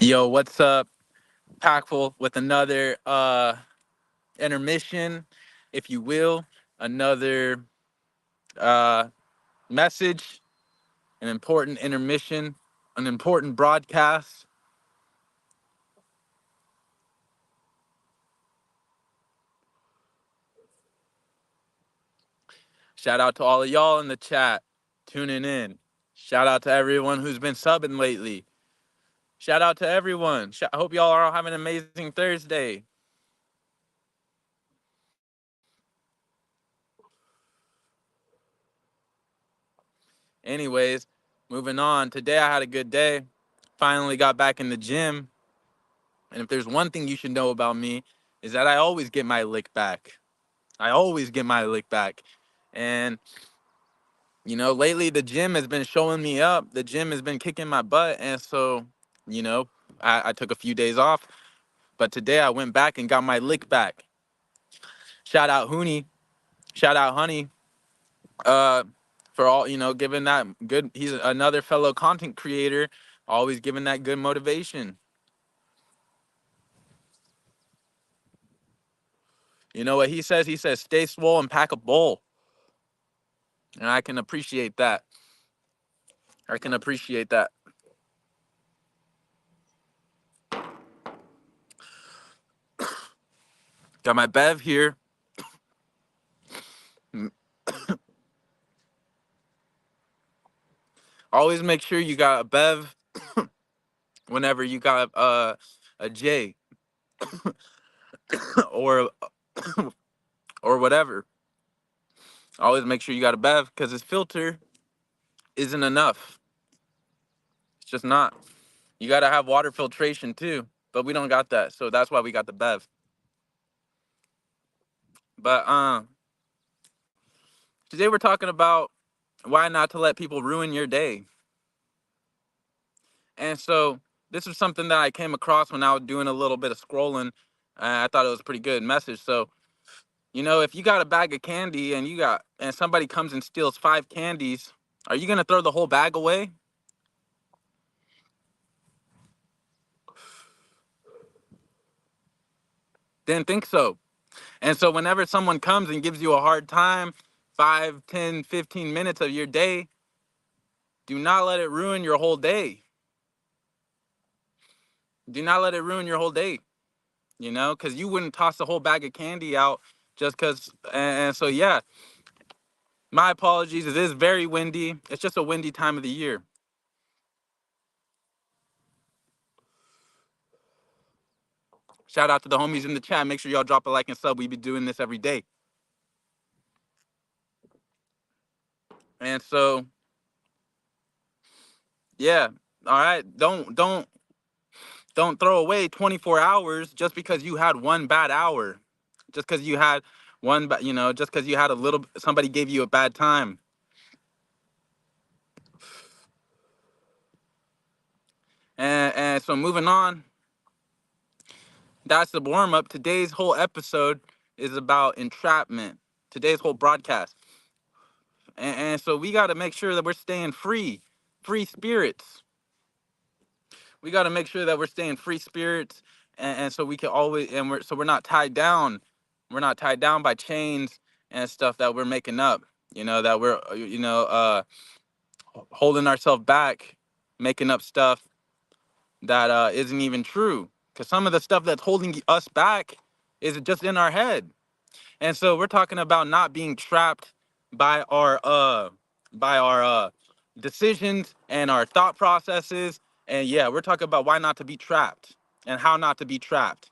Yo, what's up? Packful with another intermission, if you will, another uh message, an important intermission, an important broadcast. Shout out to all of y'all in the chat tuning in. Shout out to everyone who's been subbing lately. Shout out to everyone. I hope y'all are all having an amazing Thursday. Anyways, moving on. Today I had a good day. Finally got back in the gym. And if there's one thing you should know about me, is that I always get my lick back. I always get my lick back. And, lately the gym has been showing me up. The gym has been kicking my butt. And so, you know, I took a few days off. But today I went back and got my lick back. Shout out Hooney. Shout out Honey. Uh, for all, giving that good. He's another fellow content creator, always giving that good motivation. You know what he says? He says, stay swole and pack a bowl. And I can appreciate that. I can appreciate that. Got my Bev here. Always make sure you got a Bev whenever you got a J or or whatever. Always make sure you got a Bev because this filter isn't enough. It's just not. You got to have water filtration too, but we don't got that, so that's why we got the Bev. But today we're talking about why not to let people ruin your day. And so this was something that I came across when I was doing a little bit of scrolling. I thought it was a pretty good message. So, if you got a bag of candy and somebody comes and steals 5 candies, are you gonna throw the whole bag away? Didn't think so. And so whenever someone comes and gives you a hard time, 5, 10, 15 minutes of your day, do not let it ruin your whole day. Do not let it ruin your whole day. Because you wouldn't toss the whole bag of candy out just because. And so, yeah, my apologies. It is very windy. It's just a windy time of the year. Shout out to the homies in the chat. Make sure y'all drop a like and sub. We be doing this every day. And so, yeah. All right. Don't throw away 24 hours just because you had one bad hour. Just because you had just because you had somebody gave you a bad time. And so moving on, that's the warm up. Today's whole episode is about entrapment. Today's whole broadcast. And so we got to make sure that we're staying free spirits. We got to make sure that we're staying free spirits. And so we can always, we're not tied down. We're not tied down by chains and stuff that we're making up, that we're, holding ourselves back, making up stuff that isn't even true. Because some of the stuff that's holding us back is just in our head. And so we're talking about not being trapped by our decisions and our thought processes. And yeah, we're talking about why not to be trapped and how not to be trapped.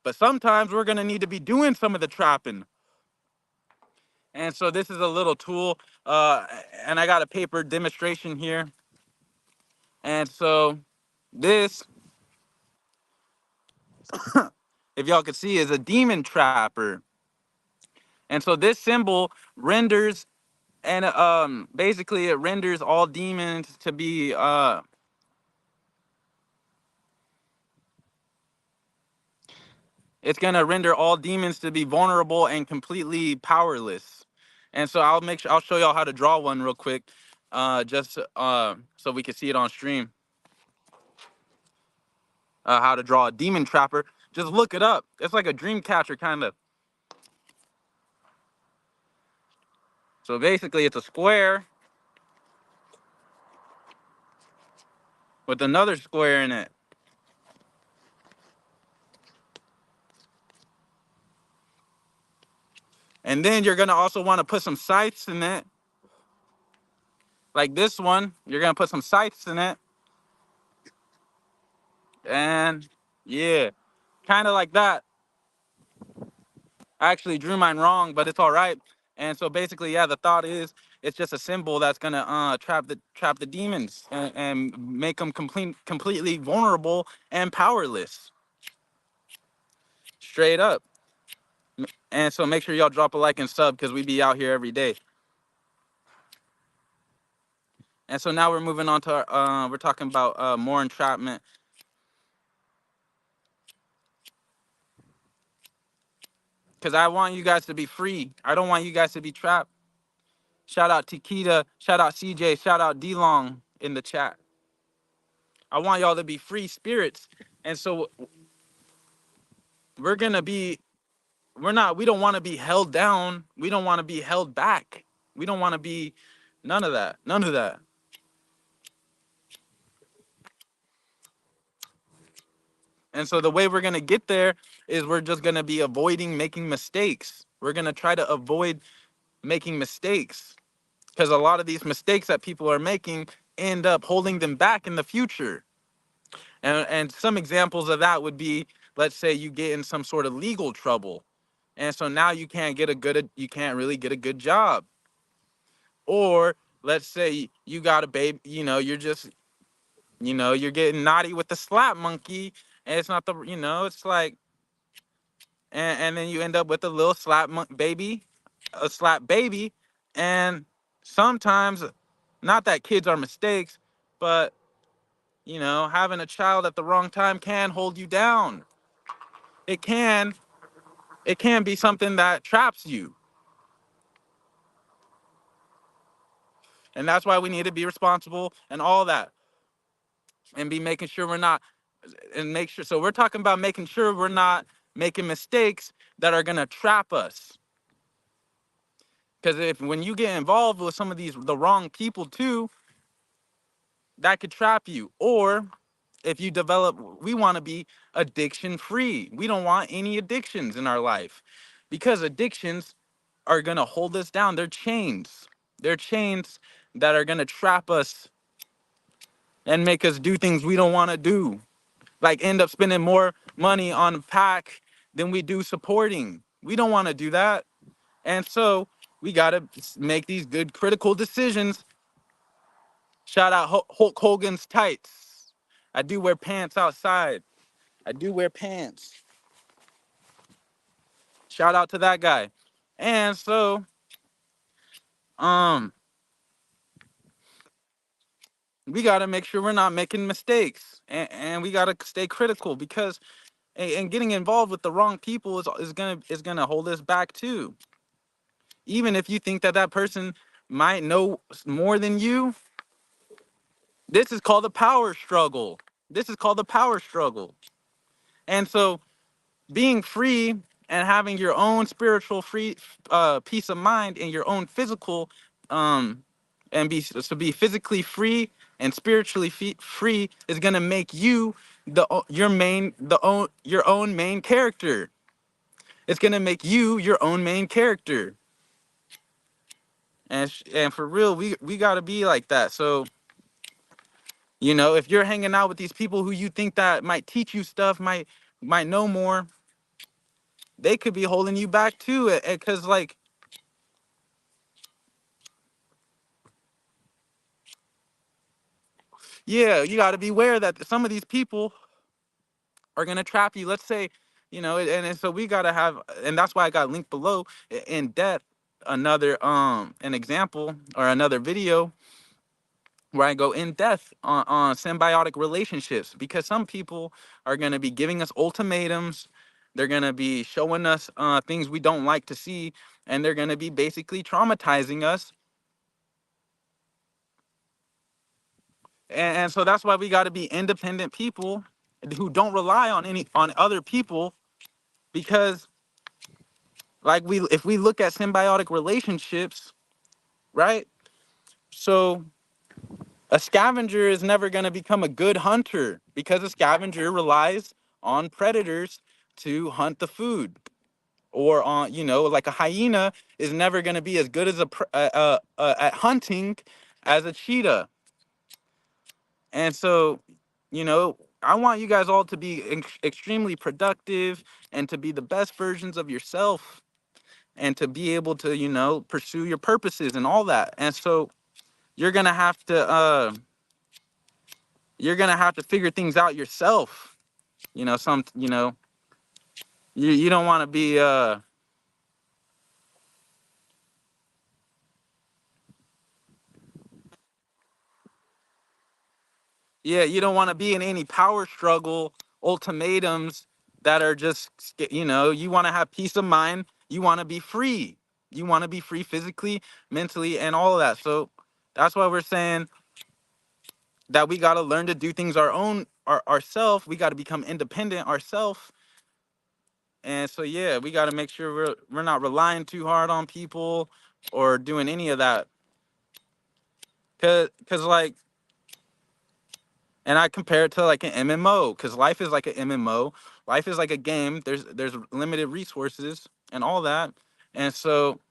But sometimes we're gonna need to be doing some of the trapping. And so this is a little tool, and I got a paper demonstration here. And so this, if y'all can see, is a demon trapper. And so this symbol renders, and basically it renders all demons to be it's gonna render all demons to be vulnerable and completely powerless. And so I'll show y'all how to draw one real quick. just so we can see it on stream. How to draw a demon trapper. Just look it up. It's like a dream catcher kind of. So basically, it's a square with another square in it. And then you're gonna also want to put some sights in it. Like this one, you're gonna put some sights in it. And yeah, kind of like that. I actually drew mine wrong, but it's all right. And so basically, yeah, the thought is it's just a symbol that's gonna trap the demons and make them completely vulnerable and powerless, straight up. And so make sure y'all drop a like and sub because we be out here every day. And so now we're moving on to we're talking about more entrapment. Because I want you guys to be free. I don't want you guys to be trapped. Shout out Tikita, shout out CJ, shout out D-Long in the chat. I want y'all to be free spirits. And so we're gonna be, we don't want to be held down. We don't want to be held back. We don't want to be none of that. None of that. And so the way we're gonna get there is we're just gonna be avoiding making mistakes. We're gonna try to avoid making mistakes. Because a lot of these mistakes that people are making end up holding them back in the future. And some examples of that would be, let's say you get in some sort of legal trouble, and so now you can't really get a good job. Or let's say you got a baby, you're just, you're getting naughty with the slap monkey, and it's not the, it's like, and then you end up with a little baby, a slap baby, and sometimes, not that kids are mistakes, but having a child at the wrong time can hold you down. It can, it can be something that traps you. And that's why we need to be responsible and all that. And be making sure we're not, and make sure, so we're talking about making sure we're not making mistakes that are gonna trap us. Because if when you get involved with some of the wrong people too, that could trap you. Or if you develop, we want to be addiction free. We don't want any addictions in our life, because addictions are going to hold us down. They're chains. They're chains that are going to trap us and make us do things we don't want to do. Like end up spending more money on pack than we do supporting. We don't want to do that. And so we got to make these good critical decisions. Shout out Hulk Hogan's tights. I do wear pants outside. I do wear pants. Shout out to that guy. And so, um, we gotta make sure we're not making mistakes, and we gotta stay critical, because and getting involved with the wrong people is gonna hold us back too. Even if you think that that person might know more than you, this is called the power struggle. This is called the power struggle. And so being free and having your own spiritual free peace of mind and your own physical um and be physically free and spiritually free is going to make you your own main character. It's going to make you your own main character. And for real, we got to be like that. So if you're hanging out with these people who you think that might teach you stuff, might know more, they could be holding you back too. Because like, yeah, you got to be aware that some of these people are going to trap you. Let's say, and so we got to have, and that's why I got linked below in depth another an example or another video where I go in depth on symbiotic relationships, because some people are going to be giving us ultimatums. They're going to be showing us things we don't like to see, and they're going to be basically traumatizing us. and so that's why we got to be independent people who don't rely on other people, because like we if we look at symbiotic relationships, right? So a scavenger is never going to become a good hunter because a scavenger relies on predators to hunt the food. Or on, like a hyena is never going to be as good as at hunting as a cheetah. And so, I want you guys all to be extremely productive and to be the best versions of yourself and to be able to, pursue your purposes and all that. And so you're going to have to figure things out yourself. You don't want to be yeah, you don't want to be in any power struggle ultimatums that are just, you want to have peace of mind. You want to be free. You want to be free physically, mentally, and all of that. So that's why we're saying that we got to learn to do things ourselves. We got to become independent ourselves. And so, yeah, we got to make sure we're not relying too hard on people or doing any of that. Cause like, and I compare it to like an MMO, because life is like an MMO. Life is like a game. There's limited resources and all that. And so,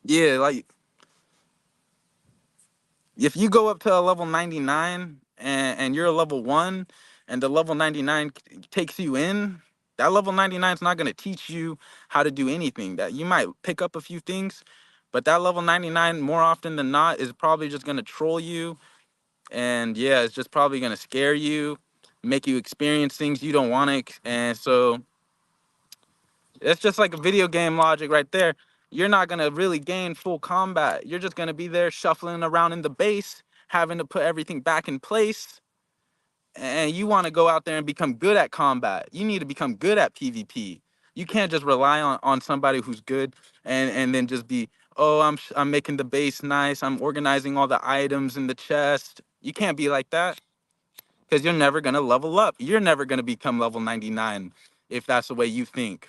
yeah, like if you go up to a level 99 and you're a level 1 and the level 99 takes you in, that level 99 is not going to teach you how to do anything. That you might pick up a few things, but that level 99 more often than not is probably just going to troll you. And yeah, it's just probably going to scare you, make you experience things you don't want to. And so it's just like a video game logic right there. You're not going to really gain full combat. You're just going to be there shuffling around in the base, having to put everything back in place. And you want to go out there and become good at combat. You need to become good at PvP. You can't just rely on somebody who's good and then just be, oh, I'm making the base nice. I'm organizing all the items in the chest. You can't be like that, because you're never going to level up. You're never going to become level 99 if that's the way you think.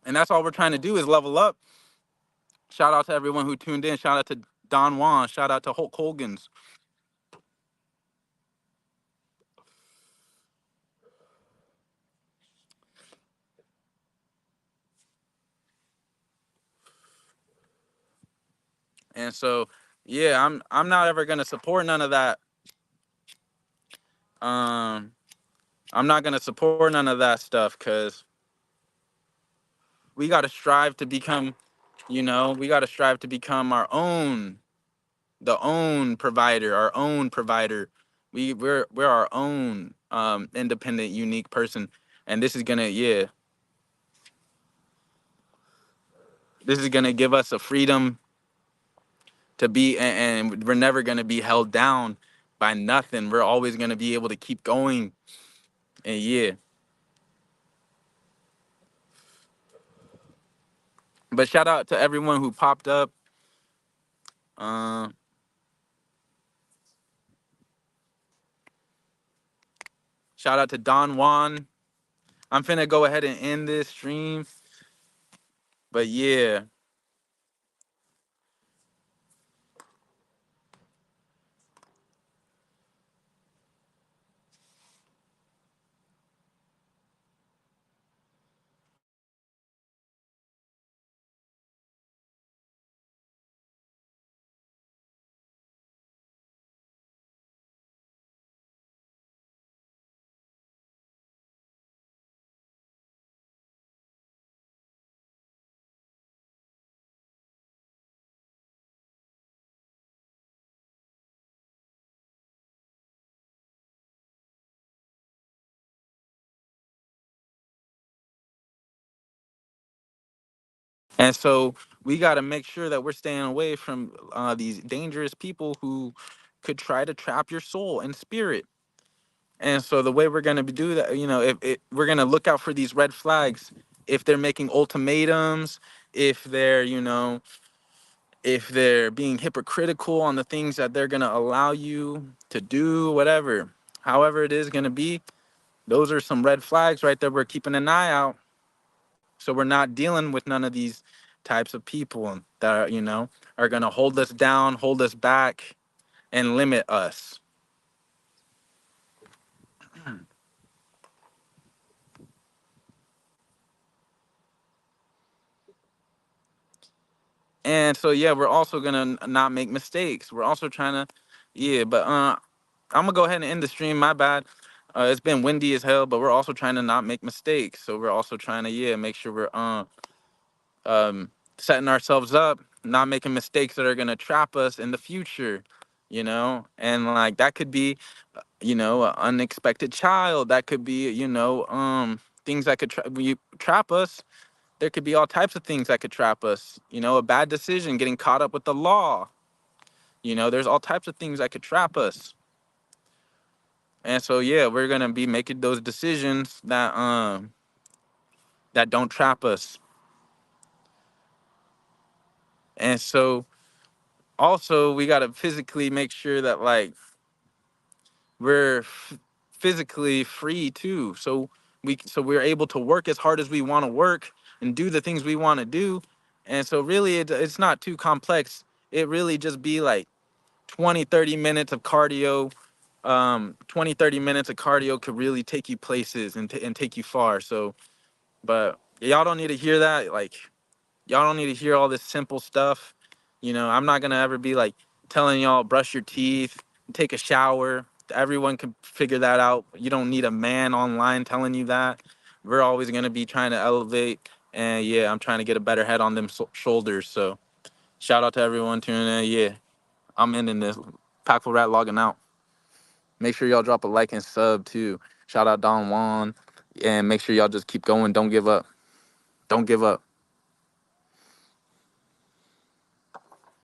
And that's all we're trying to do is level up. Shout out to everyone who tuned in. Shout out to Don Juan. Shout out to Hulk Hogan's. And so, yeah, I'm not ever going to support none of that. Um, I'm not going to support none of that stuff, because we got to strive to become, we got to strive to become the own provider, our own provider. We're our own independent, unique person. And this is gonna give us a freedom to be, and we're never gonna be held down by nothing. We're always gonna be able to keep going. And yeah. But shout out to everyone who popped up. Uh, Shout out to Don Juan. I'm finna go ahead and end this stream. But yeah. And so we got to make sure that we're staying away from these dangerous people who could try to trap your soul and spirit. And so the way we're gonna do that, we're gonna look out for these red flags. If they're making ultimatums, if they're, if they're being hypocritical on the things that they're gonna allow you to do, whatever, however it is gonna be, those are some red flags right there. We're keeping an eye out, so we're not dealing with none of these types of people that are, are gonna hold us down, hold us back, and limit us. And so yeah, we're also gonna not make mistakes. We're also trying to, yeah. But I'm gonna go ahead and end the stream. My bad. It's been windy as hell, but we're also trying to not make mistakes. So we're also trying to, yeah, make sure we're um setting ourselves up, not making mistakes that are gonna trap us in the future. And like that could be, an unexpected child. That could be, things that could trap us. There could be all types of things that could trap us. A bad decision, getting caught up with the law. There's all types of things that could trap us. And so yeah, we're gonna be making those decisions that don't trap us. And so also we gotta physically make sure that like we're physically free too. So we're able to work as hard as we want to work and do the things we want to do. And so really it's not too complex. It really just be like 20-30 minutes of cardio. 20-30 minutes of cardio could really take you places and take you far. So but y'all don't need to hear that. Like, y'all don't need to hear all this simple stuff. I'm not gonna ever be like telling y'all brush your teeth, take a shower. Everyone can figure that out. You don't need a man online telling you that. We're always gonna be trying to elevate. And yeah, I'm trying to get a better head on them shoulders. So shout out to everyone tuning in. Yeah, I'm ending this. Packful Rat logging out. Make sure y'all drop a like and sub too. Shout out Don Juan. And make sure y'all just keep going. Don't give up. Don't give up.